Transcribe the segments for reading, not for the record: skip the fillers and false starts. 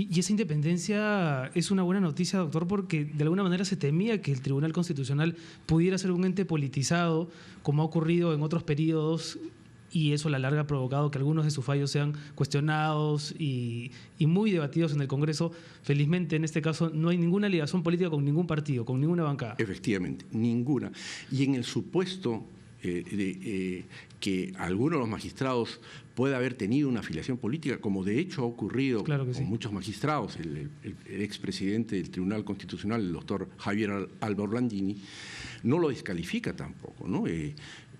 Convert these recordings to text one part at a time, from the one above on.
Y esa independencia es una buena noticia, doctor, porque de alguna manera se temía que el Tribunal Constitucional pudiera ser un ente politizado, como ha ocurrido en otros periodos, y eso a la larga ha provocado que algunos de sus fallos sean cuestionados y muy debatidos en el Congreso. Felizmente, en este caso, no hay ninguna ligación política con ningún partido, con ninguna bancada. Efectivamente, ninguna. Y en el supuesto que alguno de los magistrados pueda haber tenido una afiliación política, como de hecho ha ocurrido con muchos magistrados, el expresidente del Tribunal Constitucional, el doctor Javier Alba Orlandini, no lo descalifica tampoco, ¿no?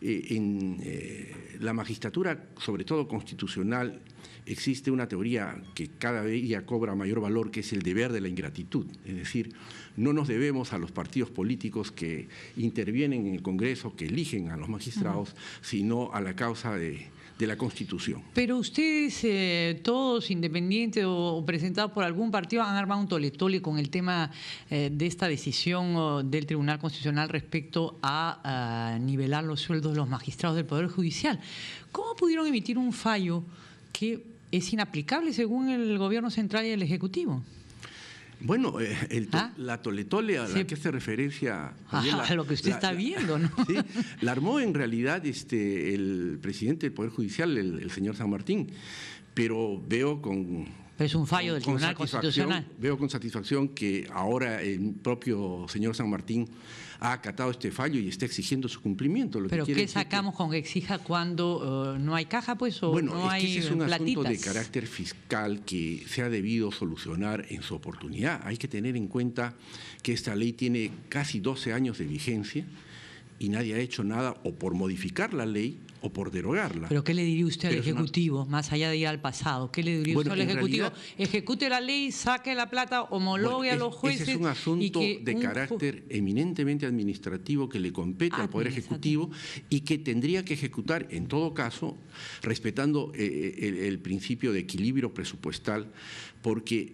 En la magistratura, sobre todo constitucional, existe una teoría que cada día cobra mayor valor, que es el deber de la ingratitud. Es decir, no nos debemos a los partidos políticos que intervienen en el Congreso, que eligen a los magistrados, sino a la causa de la Constitución. Pero ustedes, todos independientes o presentados por algún partido, han armado un tole-tole con el tema de esta decisión del Tribunal Constitucional respecto a nivelar los sueldos de los magistrados del Poder Judicial. ¿Cómo pudieron emitir un fallo que es inaplicable según el Gobierno Central y el Ejecutivo? Bueno, la tole-tole a la que hace referencia a lo que usted está viendo, ¿no? Sí, la armó en realidad el presidente del Poder Judicial, el señor San Martín, pero veo es un fallo del Tribunal Constitucional. Veo con satisfacción que ahora el propio señor San Martín ha acatado este fallo y está exigiendo su cumplimiento. ¿Pero qué sacamos con que exija cuando no hay caja, pues, o no hay platitas? Ese es un asunto de carácter fiscal que se ha debido solucionar en su oportunidad. Hay que tener en cuenta que esta ley tiene casi 12 años de vigencia y nadie ha hecho nada o por modificar la ley o por derogarla. ¿Pero qué le diría usted al Ejecutivo, más allá de ir al pasado? ¿Qué le diría usted al Ejecutivo? Ejecute la ley, saque la plata, homologue a los jueces. Ese es un asunto de carácter eminentemente administrativo que le compete al Poder Ejecutivo y que tendría que ejecutar, en todo caso, respetando el principio de equilibrio presupuestal, porque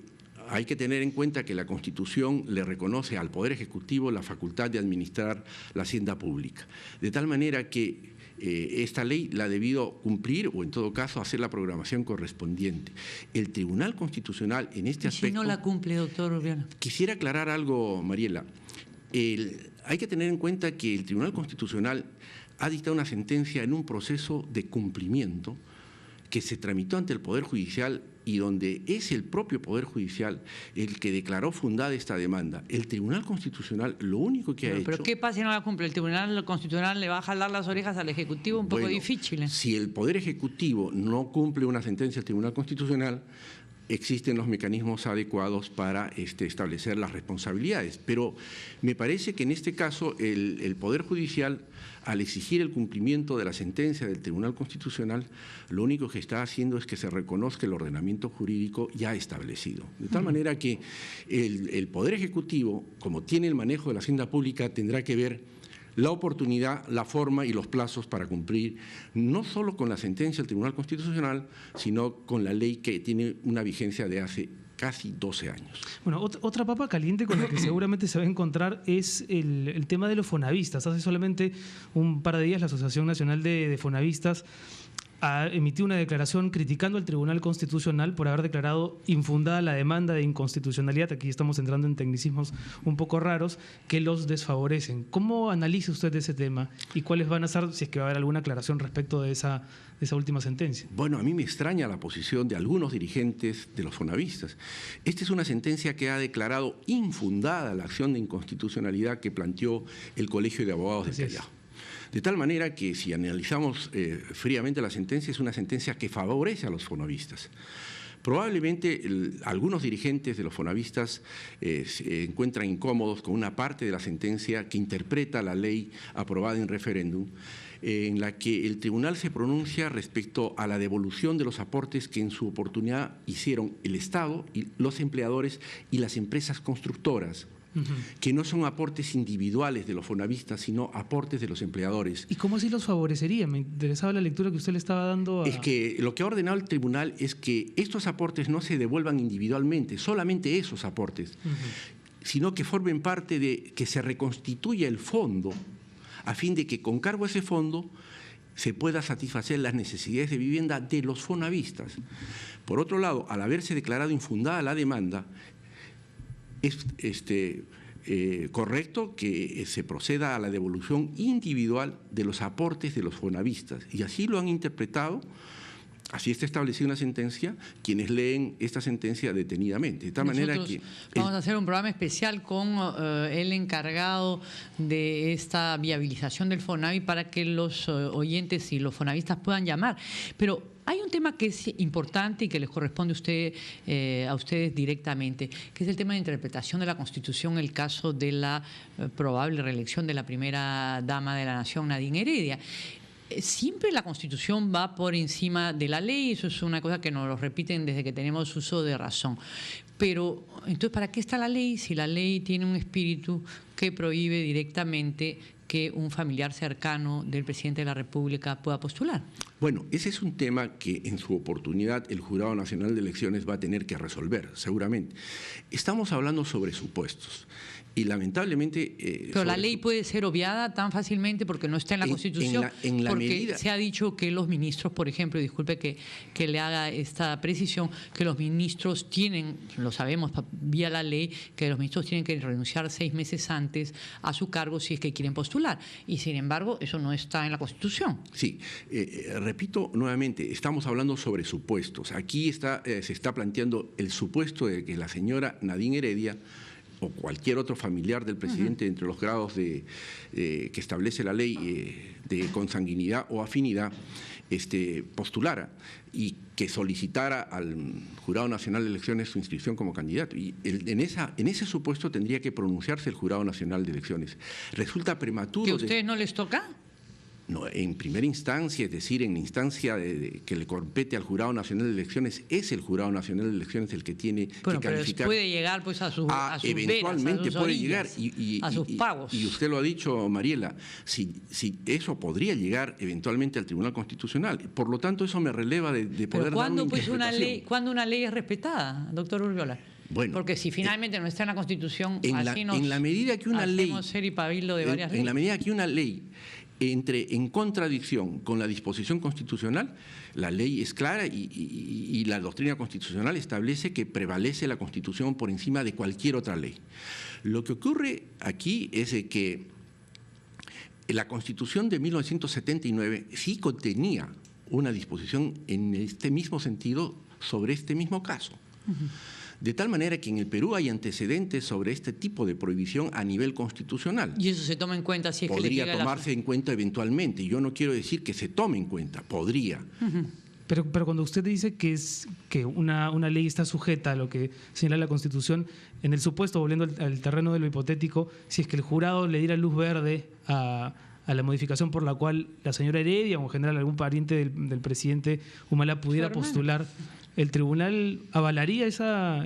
hay que tener en cuenta que la Constitución le reconoce al Poder Ejecutivo la facultad de administrar la hacienda pública. De tal manera que esta ley la ha debido cumplir o, en todo caso, hacer la programación correspondiente. El Tribunal Constitucional, en este aspecto… ¿Y si no la cumple, doctor Urbiano? Quisiera aclarar algo, Mariela. Hay que tener en cuenta que el Tribunal Constitucional ha dictado una sentencia en un proceso de cumplimiento que se tramitó ante el Poder Judicial y donde es el propio Poder Judicial el que declaró fundada esta demanda. El Tribunal Constitucional lo único que ha hecho… ¿Pero qué pasa si no la cumple? ¿El Tribunal Constitucional le va a jalar las orejas al Ejecutivo? Un poco difícil. Si el Poder Ejecutivo no cumple una sentencia del Tribunal Constitucional, existen los mecanismos adecuados para establecer las responsabilidades. Pero me parece que en este caso el Poder Judicial, al exigir el cumplimiento de la sentencia del Tribunal Constitucional, lo único que está haciendo es que se reconozca el ordenamiento jurídico ya establecido. De tal manera que el Poder Ejecutivo, como tiene el manejo de la hacienda pública, tendrá que ver la oportunidad, la forma y los plazos para cumplir, no solo con la sentencia del Tribunal Constitucional, sino con la ley que tiene una vigencia de hace casi 12 años. Bueno, otra papa caliente con la que seguramente se va a encontrar es el tema de los fonavistas. Hace solamente un par de días la Asociación Nacional de Fonavistas ha emitido una declaración criticando al Tribunal Constitucional por haber declarado infundada la demanda de inconstitucionalidad, aquí estamos entrando en tecnicismos un poco raros, que los desfavorecen. ¿Cómo analiza usted ese tema y cuáles van a ser, si es que va a haber alguna aclaración respecto de esa última sentencia? Bueno, a mí me extraña la posición de algunos dirigentes de los fonavistas. Esta es una sentencia que ha declarado infundada la acción de inconstitucionalidad que planteó el Colegio de Abogados de Callao. De tal manera que si analizamos fríamente la sentencia, es una sentencia que favorece a los fonavistas. Probablemente algunos dirigentes de los fonavistas se encuentran incómodos con una parte de la sentencia que interpreta la ley aprobada en referéndum, en la que el tribunal se pronuncia respecto a la devolución de los aportes que en su oportunidad hicieron el Estado, y los empleadores y las empresas constructoras, que no son aportes individuales de los fonavistas, sino aportes de los empleadores. ¿Y cómo así los favorecería? Me interesaba la lectura que usted le estaba dando a… Es que lo que ha ordenado el tribunal es que estos aportes no se devuelvan individualmente, solamente esos aportes, sino que formen parte de que se reconstituya el fondo, a fin de que con cargo a ese fondo se pueda satisfacer las necesidades de vivienda de los fonavistas. Por otro lado, al haberse declarado infundada la demanda, es correcto que se proceda a la devolución individual de los aportes de los fonavistas, y así lo han interpretado. Así está establecida una sentencia, quienes leen esta sentencia detenidamente. De tal manera que vamos a hacer un programa especial con el encargado de esta viabilización del Fonavi para que los oyentes y los fonavistas puedan llamar. Pero hay un tema que es importante y que les corresponde a ustedes directamente, que es el tema de interpretación de la Constitución, el caso de la probable reelección de la primera dama de la Nación, Nadine Heredia. Siempre la Constitución va por encima de la ley, eso es una cosa que nos lo repiten desde que tenemos uso de razón. Pero, entonces, ¿para qué está la ley si la ley tiene un espíritu que prohíbe directamente que un familiar cercano del presidente de la República pueda postular? Bueno, ese es un tema que en su oportunidad el Jurado Nacional de Elecciones va a tener que resolver, seguramente. Estamos hablando sobre supuestos. Y lamentablemente... Pero la ley puede ser obviada tan fácilmente porque no está en la Constitución, porque medida, se ha dicho que los ministros, por ejemplo, y disculpe que le haga esta precisión, que los ministros tienen, lo sabemos vía la ley, que los ministros tienen que renunciar 6 meses antes a su cargo si es que quieren postular. Y sin embargo, eso no está en la Constitución. Sí, repito nuevamente, estamos hablando sobre supuestos. Aquí se está planteando el supuesto de que la señora Nadine Heredia o cualquier otro familiar del presidente entre los grados que establece la ley de consanguinidad o afinidad, postulara y que solicitara al Jurado Nacional de Elecciones su inscripción como candidato. Y en ese supuesto tendría que pronunciarse el Jurado Nacional de Elecciones. Resulta prematuro... ¿Que a ustedes no les toca? No, en primera instancia, es decir, en la instancia que le compete al Jurado Nacional de Elecciones, es el Jurado Nacional de Elecciones el que tiene que calificar. Pero puede llegar pues a sus eventualmente veras, a sus puede orillas, llegar a sus pagos. Y usted lo ha dicho, Mariela, si eso podría llegar eventualmente al Tribunal Constitucional. Por lo tanto, eso me releva de poder dar una interpretación. ¿Cuándo una ley es respetada, doctor Urbiola? Bueno, porque si finalmente no está en la Constitución, en la medida que una ley, en la medida que una ley entre en contradicción con la disposición constitucional, la ley es clara y la doctrina constitucional establece que prevalece la Constitución por encima de cualquier otra ley. Lo que ocurre aquí es que la Constitución de 1979 sí contenía una disposición en este mismo sentido sobre este mismo caso. De tal manera que en el Perú hay antecedentes sobre este tipo de prohibición a nivel constitucional. ¿Y eso se toma en cuenta si es que podría tomarse en cuenta eventualmente? Yo no quiero decir que se tome en cuenta, podría. Pero cuando usted dice que una ley está sujeta a lo que señala la Constitución, en el supuesto, volviendo al terreno de lo hipotético, si es que el jurado le diera luz verde a la modificación por la cual la señora Heredia o en general algún pariente del presidente Humala pudiera postular, ¿el tribunal avalaría esa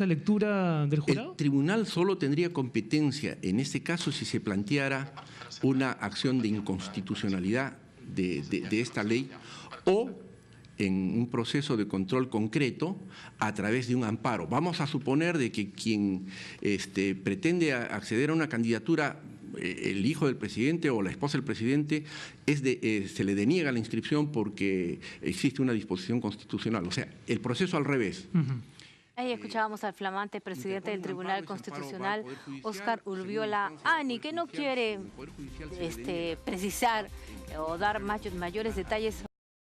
lectura del jurado? El tribunal solo tendría competencia en este caso si se planteara una acción de inconstitucionalidad de esta ley o en un proceso de control concreto a través de un amparo. Vamos a suponer de que quien pretende acceder a una candidatura, el hijo del presidente o la esposa del presidente, se le deniega la inscripción porque existe una disposición constitucional. O sea, el proceso al revés. Ahí escuchábamos al flamante presidente del Tribunal Constitucional, Óscar Urbiola Any, que no quiere precisar o dar mayores detalles